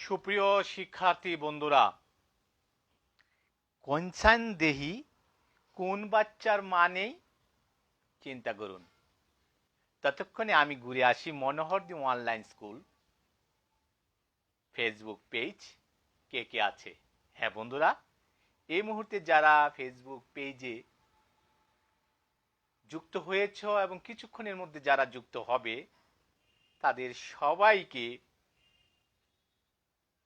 সুপ্রিয় শিক্ষার্থী বন্ধুরা, কনসান দেহি কোন বাচ্চার মা নেই চিন্তা করুন। ততক্ষণে আমি ঘুরে আসি Manohardi online school Facebook page. কে কে আছে? হ্যাঁ বন্ধুরা, এই মুহূর্তে যারা ফেসবুক পেজে যুক্ত হয়েছ এবং কিছুক্ষণের মধ্যে যারা যুক্ত হবে, তাদের সবাইকে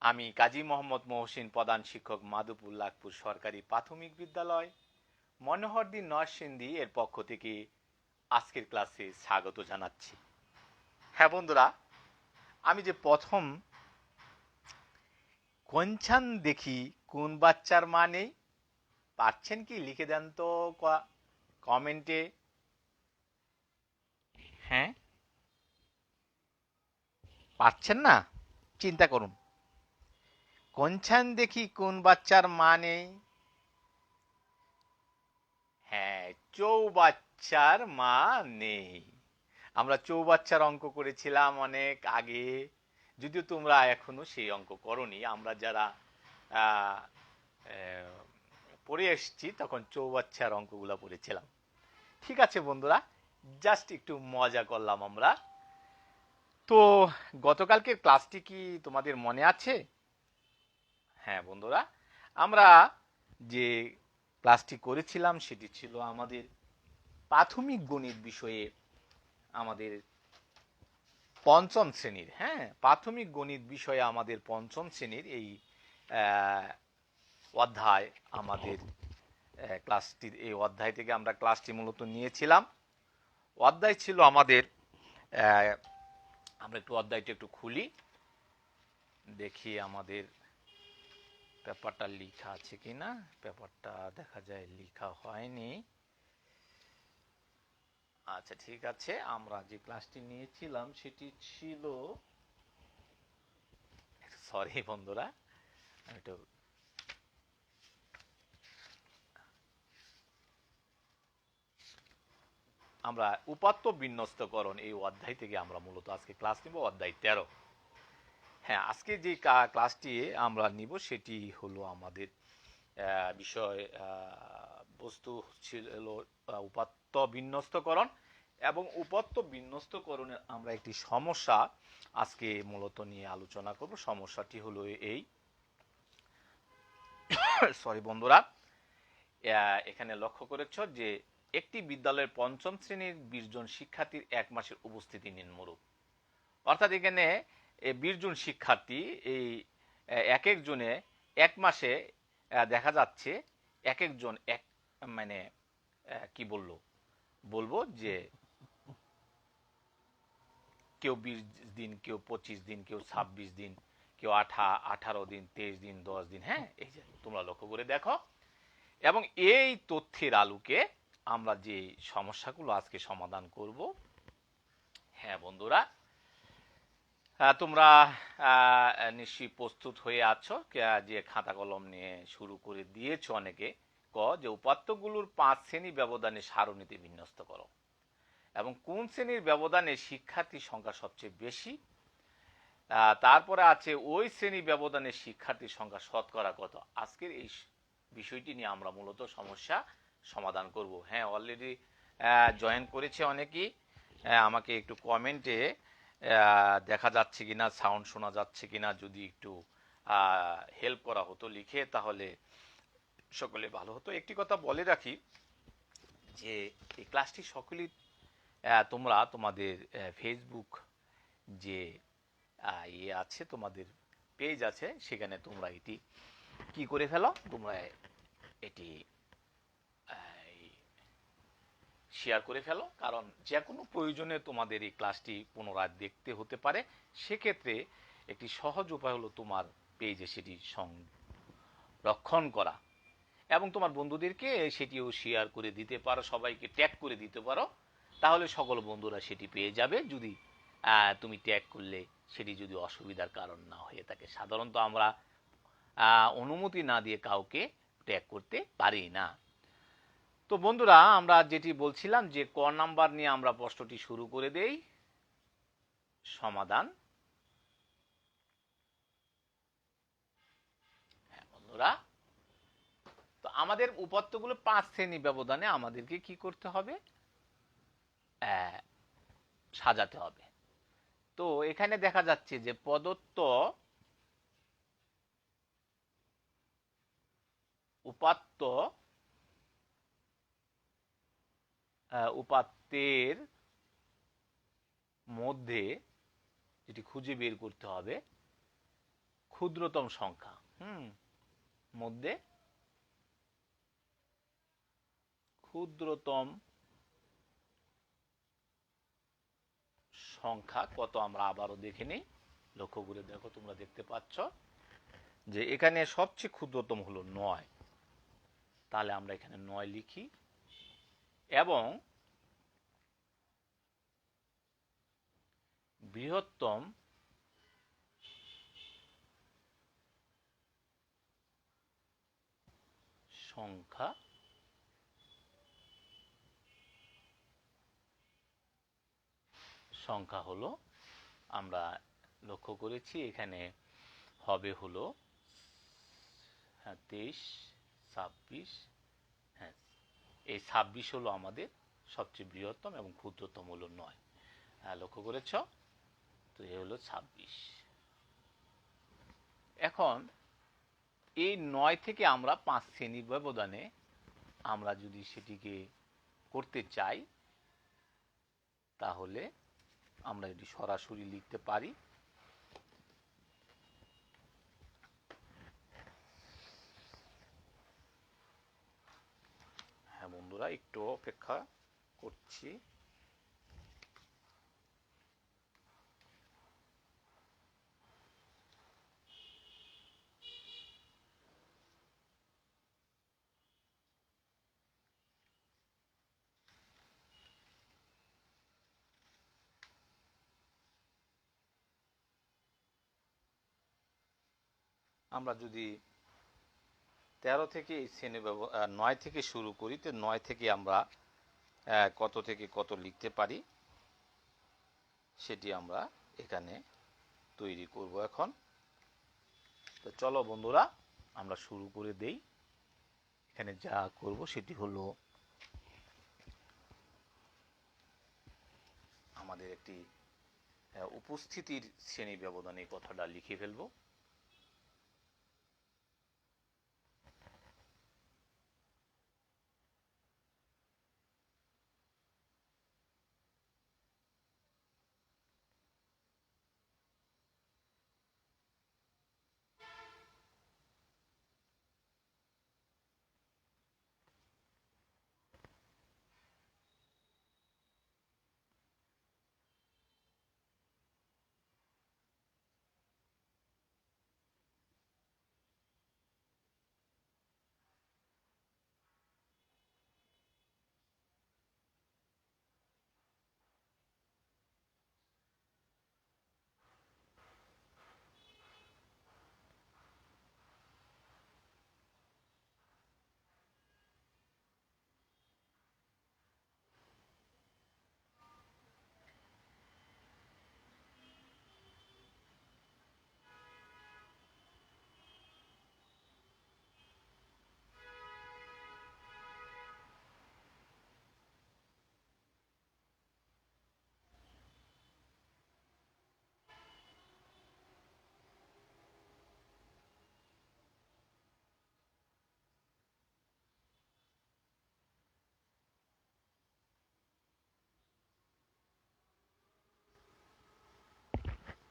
আমি কাজী মোহাম্মদ মহসিন, প্রধান শিক্ষক, মাধবুল্লাহপুর সরকারি প্রাথমিক বিদ্যালয়, মনোহরদি নরসিংদী এর পক্ষ থেকে আজকের ক্লাসে স্বাগত জানাচ্ছি। হ্যাঁ বন্ধুরা, আমি যে প্রথম কনসান দেখি কোন বাচ্চার মা নেই, পারছেন কি? লিখে দেন তো কমেন্টে। হ্যাঁ, পারছেন না? চিন্তা করুন, কনসান দেখি কোন বাচ্চার মা নেই। হ্যাঁ, চৌবাচ্চার মা নেই। আমরা চৌবাচ্চার অঙ্ক করেছিলাম অনেক আগে, যদিও তোমরা এখনো সেই অঙ্ক করনি। আমরা যারা পড়ে এসছি তখন চৌবাচ্চার অঙ্কগুলো পড়েছিলাম। ঠিক আছে বন্ধুরা, জাস্ট একটু মজা করলাম আমরা। তো গতকালকের ক্লাসটি কি তোমাদের মনে আছে? হ্যাঁ বন্ধুরা, আমরা যে ক্লাসটি করেছিলাম সেটি ছিল আমাদের প্রাথমিক গণিত বিষয়ে, আমাদের পঞ্চম শ্রেণীর। হ্যাঁ, প্রাথমিক গণিত বিষয়ে আমাদের পঞ্চম শ্রেণীর এই অধ্যায়, আমাদের ক্লাসটি, এই অধ্যায় থেকে আমরা ক্লাসটি মূলত নিয়েছিলাম। অধ্যায় ছিল আমাদের, আমরা একটু অধ্যায়টা একটু খুলি, দেখি আমাদের পেপারটা লেখা আছে কিনা। পেপারটা দেখা যায় লেখা হয়নি। আচ্ছা ঠিক আছে, আমরা যে ক্লাসটি নিয়েছিলাম সেটি ছিল, সরি বন্ধুরা, একটু আমরা উপাত্ত বিন্যস্তকরণ এই অধ্যায় থেকে আমরা মূলত আজকে ক্লাস নিব, অধ্যায় 13। হ্যাঁ, আজকে যে ক্লাসটি আমরা নিব সেটি হলো আমাদের বিষয় বস্তু ছিল উপাত্ত বিন্যস্তকরণ, এবং উপাত্ত বিন্যস্তকরণের আমরা একটি সমস্যা আজকে মূলত নিয়ে আলোচনা করব। সমস্যাটি হলো এই, সরি বন্ধুরা, এখানে লক্ষ্য করেছ যে একটি বিদ্যালয়ের পঞ্চম শ্রেণীর 20 জন শিক্ষার্থীর এক মাসের উপস্থিতি নিম্নরূপ। অর্থাৎ এখানে 20 জন শিক্ষার্থী, এই এক একজনে এক মাসে দেখা যাচ্ছে এক একজন এক, মানে কি বলবো যে কেউ 20 দিন, কেউ 25 দিন, কেউ 26 দিন, কেউ 18 দিন, 23 দিন, 10 দিন। হ্যাঁ, এই যে তোমরা লক্ষ্য করে দেখো। এবং এই তথ্যের আলোকে আমরা যে সমস্যাগুলো আজকে সমাধান করব। হ্যাঁ বন্ধুরা, তোমরা নিশ্চয়ই প্রস্তুত হয়ে আছো, যে খাতা কলম নিয়ে শুরু করে দিয়েছো অনেকে। যে উপাত্তগুলোর 5 শ্রেণী ব্যবধানে সারণীতে বিন্যস্ত করো, এবং কোন শ্রেণীর ব্যবধানে শিক্ষার্থীর সংখ্যা সবচেয়ে বেশি। তারপরে আছে ওই শ্রেণী ব্যবধানে শিক্ষার্থীর সংখ্যা শতকরা কত। আজকের এই বিষয়টি নিয়ে আমরা মূলত সমস্যা সমাধান করব। হ্যাঁ, অলরেডি জয়েন করেছে অনেকেই। আমাকে একটু কমেন্টে দেখা যাচ্ছে কিনা, সাউন্ড শোনা যাচ্ছে কিনা যদি একটু হেল্প করা হতো লিখে, তাহলে সকলে ভালো হতো। একটি কথা বলে রাখি যে এই ক্লাসটি সকলেই তোমরা তোমাদের ফেসবুক যে ইয়ে আছে, তোমাদের পেজ আছে, সেখানে তোমরা এটি কি করে ফেলো, তোমরা এটি শেয়ার করে ফেলো, কারণ যে কোনো প্রয়োজনে তোমাদের এই ক্লাসটি পুনরায় দেখতে হতে পারে। সেক্ষেত্রে একটি সহজ উপায় হলো তোমার পেজে সেটি সংরক্ষণ করা, এবং তোমার বন্ধুদেরকে সেটিও শেয়ার করে দিতে পারো, সবাইকে ট্যাগ করে দিতে পারো, তাহলে সকল বন্ধুরা সেটি পেয়ে যাবে। যদি তুমি ট্যাগ করলে সেটি যদি অসুবিধার কারণ না হয়ে থাকে। সাধারণত আমরা অনুমতি না দিয়ে কাউকে ট্যাগ করতে পারি না। তো বন্ধুরা, আমরা যেটি বলছিলাম যে ক নাম্বার নিয়ে আমরা প্রশ্নটি শুরু করে দেই। সমাধান। বন্ধুরা? তো আমাদের উপাত্তগুলো 5 শ্রেণী ব্যবধানে আমাদেরকে কি করতে হবে? সাজাতে হবে। তো এখানে দেখা যাচ্ছে যে প্রদত্ত উপাত্ত উপাত্তের মধ্যে যেটি খুঁজে বের করতে হবে ক্ষুদ্রতম সংখ্যা মধ্যে ক্ষুদ্রতম সংখ্যা কত আমরা আবারও দেখে নিই। লক্ষ্য করে দেখো, তোমরা দেখতে পাচ্ছ যে এখানে সবচেয়ে ক্ষুদ্রতম হলো 9। তাহলে আমরা এখানে 9 লিখি এবং বৃহত্তম সংখ্যা হলো, আমরা লক্ষ্য করেছি এখানে হবে হলো 23, 26। হ্যাঁ, এই 26 হলো আমাদের সবচেয়ে বৃহত্তম এবং ক্ষুদ্রতম হলো 9। লক্ষ্য করেছ? তো এ হলো 26। এখন এই 9 থেকে আমরা 5 শ্রেণী ব্যবধানে আমরা যদি সেটিকে করতে চাই তাহলে আমরা এটি সরাসরি লিখতে পারি। হ্যাঁ বন্ধুরা, একটু অপেক্ষা করছি। আমরা যদি 13 থেকে এই শ্রেণী 9 থেকে শুরু করি, তো 9 থেকে আমরা কত থেকে কত লিখতে পারি সেটি আমরা এখানে তৈরি করব এখন। তো চলো বন্ধুরা, আমরা শুরু করে দেই। এখানে যা করব সেটি হলো আমাদের একটি উপস্থিতির শ্রেণী ব্যবধানে কথাটা লিখে ফেলবো।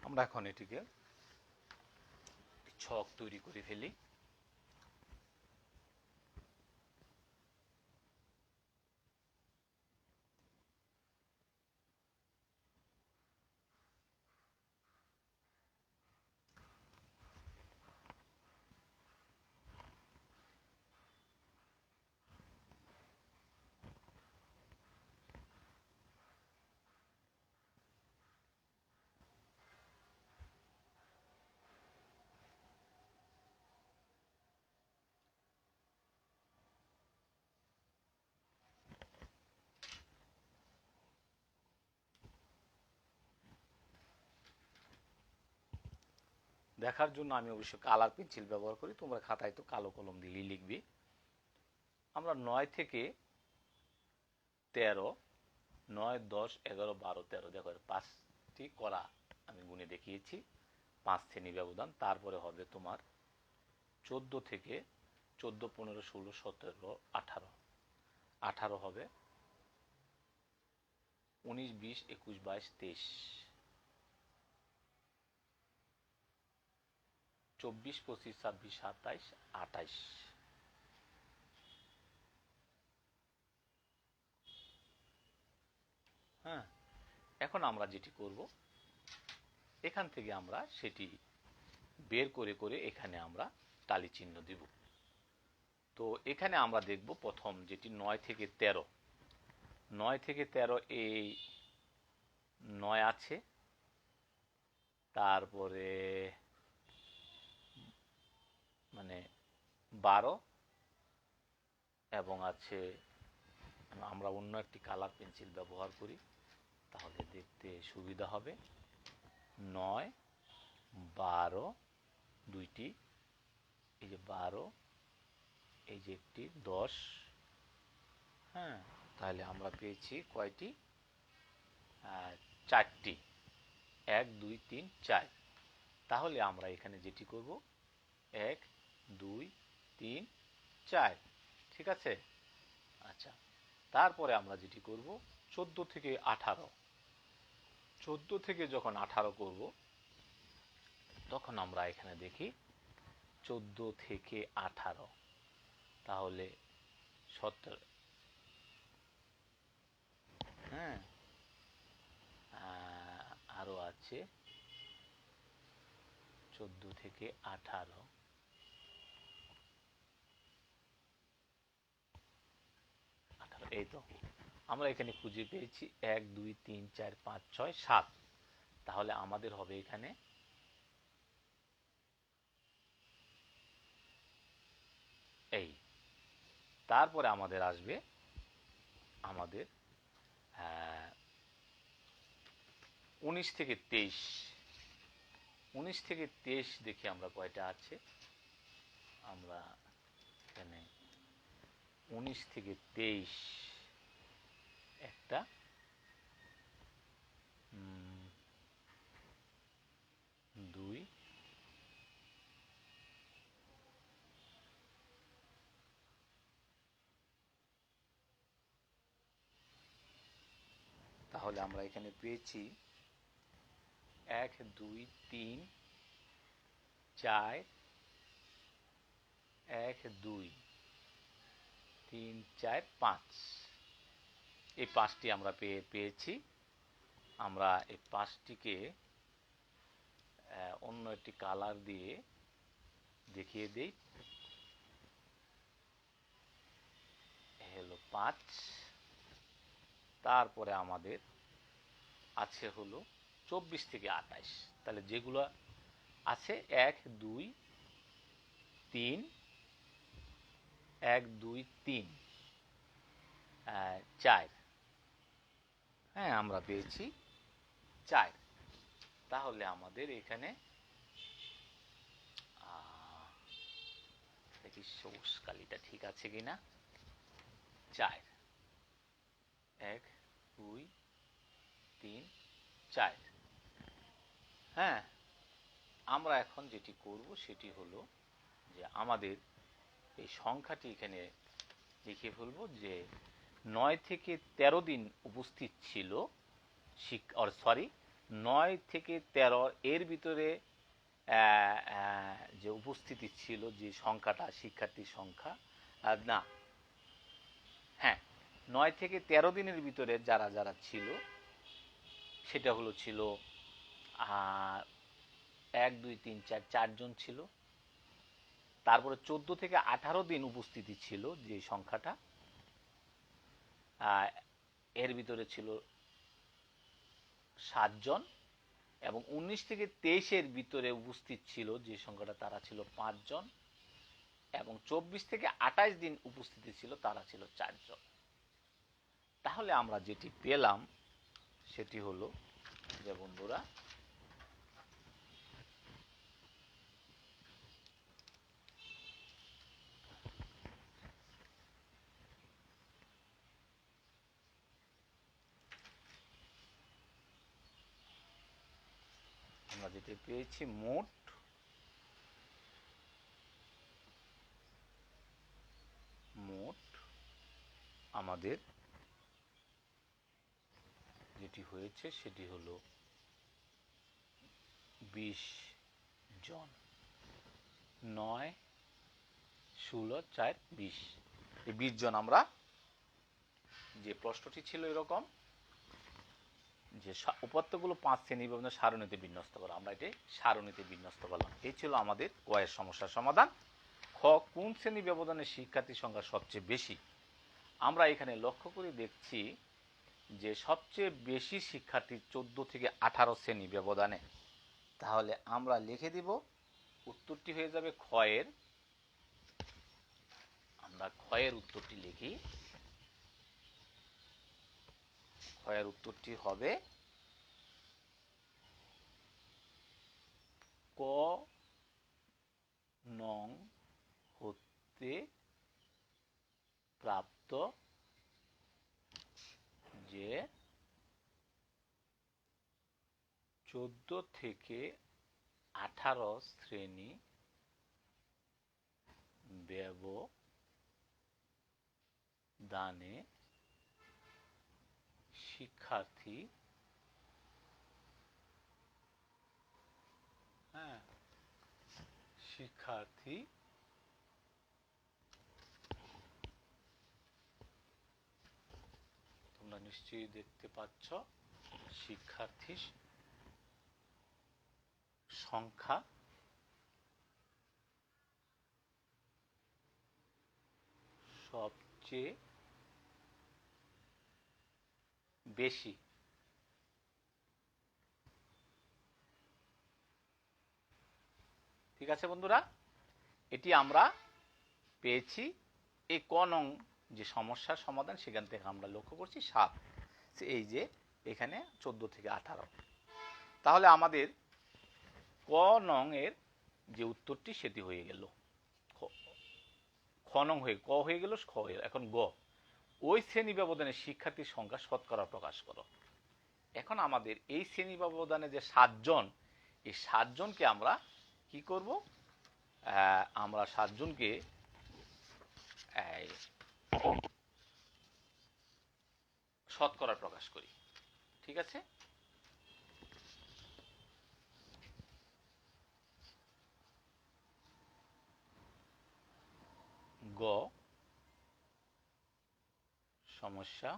আমরা এখন এটিকে ছক তৈরি করে ফেলি। দেখার জন্য আমি অবশ্য কালার পেন্সিল ব্যবহার করি, তোমরা খাতায় তো কালো কলম দিয়েই লিখবে। আমরা 9 থেকে 13, 9, 10, 11, 12, 13, দেখো 5টি করা আমি গুনে দেখিয়েছি, 5 শ্রেণী ব্যবধান। তারপরে হবে তোমার 14 থেকে 14, 15, 16, 17, 18, 18 হবে 19, 20, 21, 22, 23, 24, 25, 26, 27, 28। হ্যাঁ, এখন আমরা যেটি করব, এখান থেকে আমরা সেটি বের করে করে এখানে আমরা টালি চিহ্ন দিব। তো এখানে আমরা দেখব প্রথম যেটি 9 থেকে 13, 9 থেকে 13 এই 9 আছে, তারপরে মানে 12 এবং আছে, আমরা অন্য একটি কালার পেন্সিল ব্যবহার করি তাহলে দেখতে সুবিধা হবে। 9, 12, দুইটি, এই যে 12, এই যে একটি 10। হ্যাঁ, তাহলে আমরা পেয়েছি কয়টি? 4টি, 1, 2, 3, 4। তাহলে আমরা এখানে যেটি করব 1, 2, 3, 4, ঠিক আছে। আচ্ছা, তারপরে আমরা যেটি করব 14 থেকে 18, 14 থেকে যখন 18 করব তখন আমরা এখানে দেখি 14 থেকে 18, তাহলে 17। হ্যাঁ, আরো আছে 14 থেকে 18, এই তো আমরা এখানে খুঁজে পেয়েছি 1, 2, 3, 4, 5, 6, 7। তাহলে আমাদের হবে এখানে এই, তারপরে আমাদের আসবে আমাদের 19 থেকে 23, 19 থেকে 23 দেখি আমরা কয়টা আছে। আমরা এখানে 19 থেকে 23 একটা, 2, তাহলে আমরা এখানে পেয়েছি 1, 2, 3, 4, 1, 2, 3, 4, 5, এই 5টি আমরা পেয়েছি। আমরা এই 5টিকে অন্য একটি কালার দিয়ে দেখিয়ে দেই। হলো 5, তারপরে আমাদের আছে হলো 24 থেকে 28। তাহলে যেগুলো আছে 1, 2, 3, 1, 2, 3, 4, হ্যাঁ আমরা পেয়েছি 4। তাহলে আমাদের এখানে দেখি সবুজ কালিটা ঠিক আছে কিনা। 4, 1, 2, 3, 4। হ্যাঁ, আমরা এখন যেটি করব সেটি হলো যে আমাদের এই সংখ্যাটি এখানে লিখে ফেলবো যে 9 থেকে 13 দিন উপস্থিত ছিল, 9 থেকে 13 এর ভিতরে যে উপস্থিতি ছিল, যে সংখ্যাটা শিক্ষার্থীর সংখ্যা, না, হ্যাঁ, 9 থেকে 13 দিনের ভিতরে যারা যারা ছিল সেটা হলো ছিল 1, 2, 3, 4, 4 জন ছিল। তারপরে 14 থেকে 18 দিন উপস্থিতি ছিল যে সংখ্যাটা, এর ভিতরে ছিল 7 জন, এবং 19 থেকে 23-এর ভিতরে উপস্থিত ছিল যে সংখ্যাটা তারা ছিল 5 জন, এবং 24 থেকে 28 দিন উপস্থিতি ছিল তারা ছিল 4 জন। তাহলে আমরা যেটি পেলাম সেটি হলো যে বন্ধুরা আমরা যেটা পেয়েছি মোট আমাদের যেটি হয়েছে সেটি হলো 20 জন। 9 16 4 20, এই 20 জন আমরা, যে প্রশ্নটি ছিল এরকম যে উপাত্তগুলো 5 শ্রেণী বিভাজনের সারণীতে বিন্যস্ত করা, আমরা এটি সারণীতে বিন্যস্ত করলাম। এই ছিল আমাদের ক এর সমস্যার সমাধান। খ, কোন শ্রেণী ব্যবধানের শিক্ষার্থীর সংখ্যা সবচেয়ে বেশি? আমরা এখানে লক্ষ্য করে দেখছি যে সবচেয়ে বেশি শিক্ষার্থী 14 থেকে 18 শ্রেণী ব্যবধানে। তাহলে আমরা লিখে দিব, উত্তরটি হয়ে যাবে খ এর, আমরা খ এর উত্তরটি লিখি। খ এর উত্তরটি হবে ক নং হতে প্রাপ্ত যে 14 থেকে 18 শ্রেণী ব্যবধানে শিক্ষার্থী তোমরা নিশ্চয়ই দেখতে পাচ্ছ, শিক্ষার্থী সংখ্যা সবচেয়ে বেশি। ঠিক আছে বন্ধুরা, এটি আমরা পেয়েছি এই ক নং যে সমস্যার সমাধান, সেখান থেকে আমরা লক্ষ্য করছি 7, এই যে এখানে 14 থেকে 18। তাহলে আমাদের ক নং এর যে উত্তরটি সেটি হয়ে গেল, খ নং হয়ে ক হয়ে গেল, খ হয়ে। এখন গ, ওই শ্রেণী ব্যবধানে শিক্ষার্থীর সংখ্যা শতকরা প্রকাশ করো। এখন আমাদের এই শ্রেণী ব্যবধানে যে 7 জন, এই 7 জনকে আমরা কি করব, আমরা 7 জনকে শতকরা প্রকাশ করি। ঠিক আছে, গ সমস্যা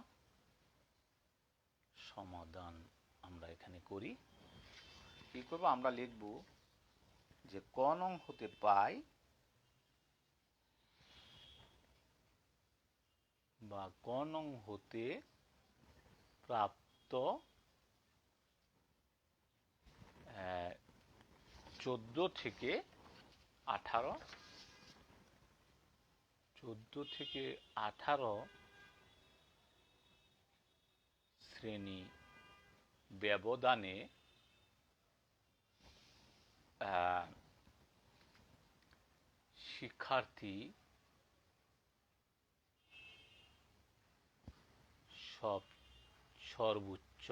সমাধান আমরা এখানে করি। কি করব, আমরা লিখব যে ক নং হতে পাই বা ক নং হতে প্রাপ্ত 14 থেকে 18 শ্রেণী ব্যবধানে শিক্ষার্থী সর্বোচ্চ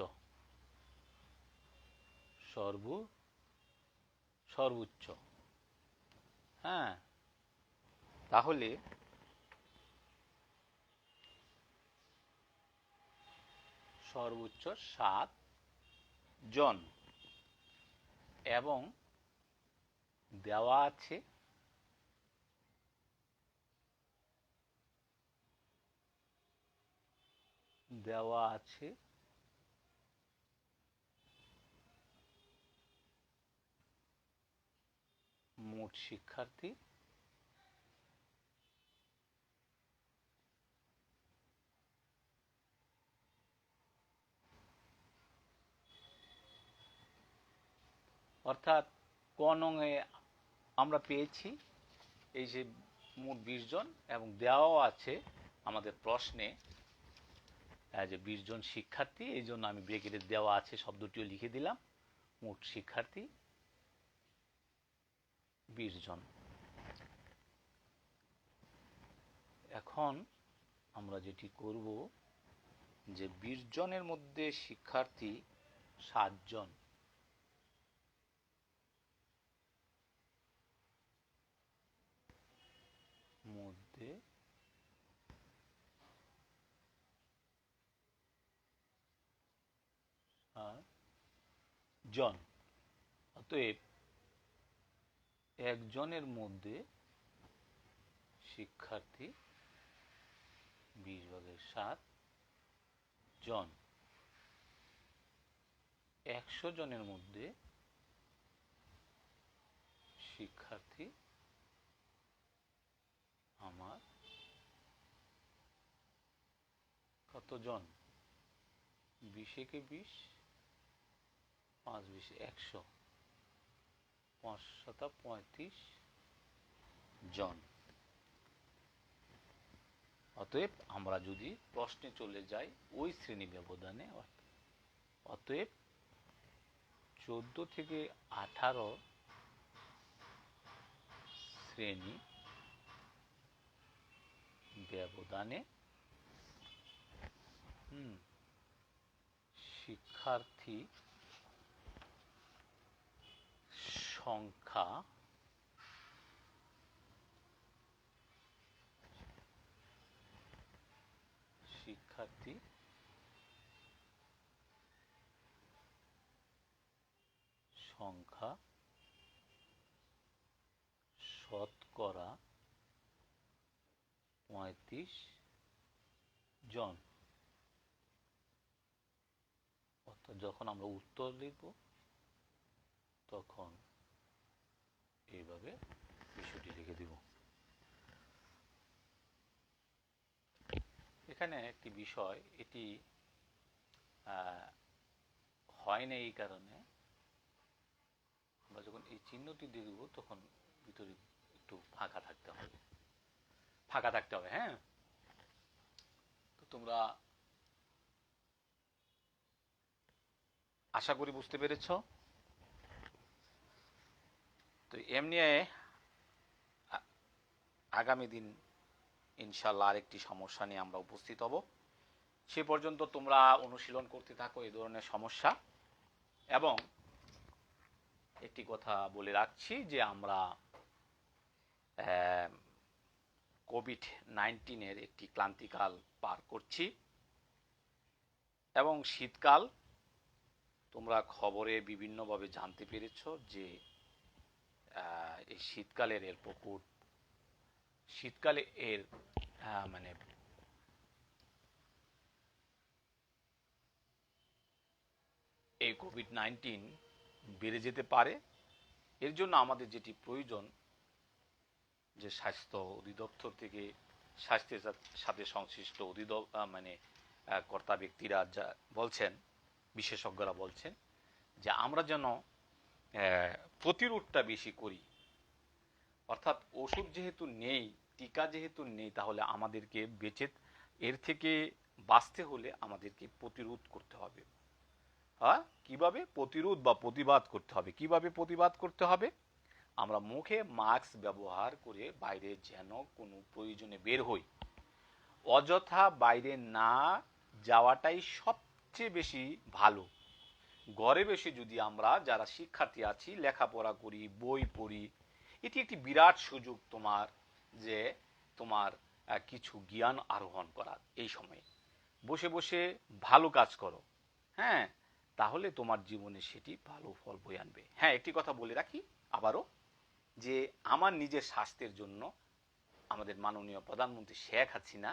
তাহলে সর্বোচ্চ 7 জন, এবং দেওয়া আছে মোট শিক্ষার্থী অর্থাৎ ক নং এ আমরা পেয়েছি এই যে মোট 20 জন, এবং দেওয়াও আছে আমাদের প্রশ্নে যে 20 জন শিক্ষার্থী, এই জন্য আমি ব্রেকেটে দেওয়া আছে শব্দটিও লিখে দিলাম, মোট শিক্ষার্থী 20 জন। এখন আমরা যেটি করব যে 20 জনের মধ্যে শিক্ষার্থী 7 জন, মধ্যে জন, অতএব একজনের মধ্যে শিক্ষার্থী 20/7 জন, 100 জনের মধ্যে শিক্ষার্থী আমার কতজন? 20 একে 20, 5 20 100, 5 7 35 জন। অতএব আমরা যদি প্রশ্নে চলে যাই ওই শ্রেণী ব্যবধানে, অতএব 14 থেকে 18 শ্রেণী ব্যবধানে শিক্ষার্থী সংখ্যা শতকরা 35 জন। অর্থাৎ যখন আমরা উত্তর লিখব তখন এইভাবে বিষয়টি লিখে দিব। এখানে একটি বিষয়, এটি হয় না এই কারণে আমরা যখন এই চিহ্নটি দিয়ে দিব তখন ভিতরে একটু ফাঁকা থাকতে হবে, হ্যাঁ। তো তোমরা আশা করি বুঝতে পেরেছ। তো এমনি আগামী দিন ইনশাল্লাহ আরেকটি সমস্যা নিয়ে আমরা উপস্থিত হব। সে পর্যন্ত তোমরা অনুশীলন করতে থাকো এই ধরনের সমস্যা। এবং একটি কথা বলে রাখছি যে আমরা কোভিড-19 একটি ক্লান্তিকাল পার করছি এবং শীতকাল তোমরা খবরে বিভিন্নভাবে জানতে পেরেছ যে এই শীতকালে মানে এই কোভিড-19 বেড়ে যেতে পারে। এর জন্য আমাদের যেটি প্রয়োজন, যে স্বাস্থ্য অধিদপ্তর থেকে স্বাস্থ্যের সাথে সংশ্লিষ্ট কর্তা ব্যক্তিরা যা বলছেন, বিশেষজ্ঞরা বলছেন যে আমরা যেন প্রতিরোধটা বেশি করি। অর্থাৎ ওষুধ যেহেতু নেই, টিকা যেহেতু নেই, তাহলে আমাদেরকে এর থেকে বাঁচতে হলে আমাদেরকে প্রতিরোধ করতে হবে। কিভাবে প্রতিরোধ বা প্রতিবাদ করতে হবে? কিভাবে প্রতিবাদ করতে হবে? আমরা মুখে মাস্ক ব্যবহার করে বাইরে যেন কোনো প্রয়োজনে বের হই, অযথা বাইরে না যাওয়াটাই সবচেয়ে বেশি ভালো। ঘরে বসে যদি আমরা যারা শিক্ষার্থী আছি লেখাপড়া করি, বই পড়ি, এটি একটি বিরাট সুযোগ তোমার, যে তোমার কিছু জ্ঞান আরোহণ করার। এই সময়ে বসে বসে ভালো কাজ করো, হ্যাঁ, তাহলে তোমার জীবনে সেটি ভালো ফল বয়ে আনবে। হ্যাঁ, একটি কথা বলে রাখি আবারও, যে আমার নিজের স্বাস্থ্যের জন্য আমাদের মাননীয় প্রধানমন্ত্রী শেখ হাসিনা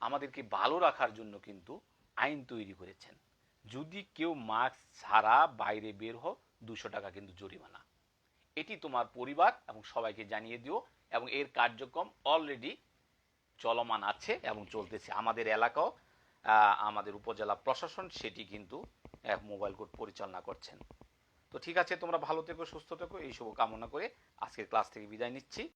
আমাদেরকে ভালো রাখার জন্য কিন্তু আইন তৈরি করেছেন। যদি কেউ মাস্ক ছাড়া বাইরে বের হও, 200 টাকা কিন্তু জরিমানা। এটি তোমার পরিবার এবং সবাইকে জানিয়ে দিও। এবং এর কার্যক্রম অলরেডি চলমান আছে এবং চলতেছে। আমাদের এলাকাও আমাদের উপজেলা প্রশাসন সেটি কিন্তু মোবাইল কোর্ট পরিচালনা করছেন। তো ঠিক আছে, তোমরা ভালো থেকো, সুস্থ থেকো, এই শুভ কামনা করে আজকের ক্লাস থেকে বিদায় নিচ্ছি।